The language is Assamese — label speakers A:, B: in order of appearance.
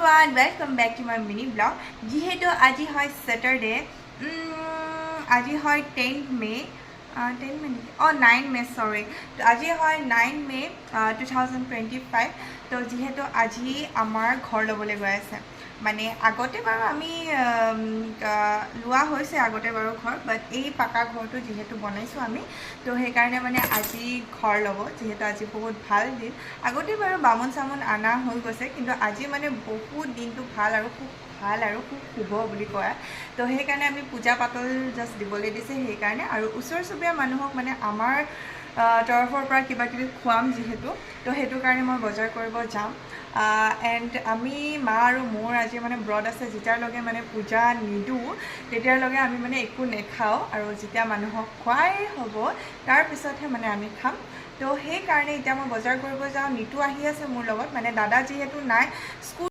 A: everyone, welcome back to my mini vlog. যিহেতু আজি হয় Saturday, আজি হয় 10 May, 10 May নেকি? 9 May, sorry. তো আজি হয় 9 May 2025. তো যিহেতু আজি আমাৰ ঘৰ ল'বলৈ গৈ আছে। মানে আগতে বাৰু আমি লোৱা হৈছে আগতে বাৰু ঘৰ, বাট এই পাকা ঘৰটো যিহেতু বনাইছোঁ আমি, তো সেইকাৰণে মানে আজি ঘৰ ল'ব। যিহেতু আজি বহুত ভাল দিন, আগতে বাৰু বামুণ চামুণ অনা হৈ গৈছে, কিন্তু আজি মানে বহুত দিনটো ভাল আৰু খুব শুভ বুলি কয়। তো সেইকাৰণে আমি পূজা পাতল জাষ্ট দিবলৈ দিছে সেইকাৰণে, আৰু ওচৰ চুবুৰীয়া মানুহক মানে আমাৰ তৰফৰ পৰা কিবা কিবি খুৱাম যিহেতু, তো সেইটো কাৰণে মই বজাৰ কৰিব যাম। এণ্ড আমি মা আৰু মোৰ আজি মানে ব্ৰত আছে, যেতিয়ালৈকে মানে পূজা নিদিওঁ তেতিয়ালৈকে আমি মানে একো নেখাওঁ, আৰু যেতিয়া মানুহক খোৱাই হ'ব তাৰপিছতহে মানে আমি খাম। তো সেইকাৰণে এতিয়া মই বজাৰ কৰিব যাওঁ। নিতু আহি আছে মোৰ লগত, মানে দাদা যিহেতু নাই, স্কুল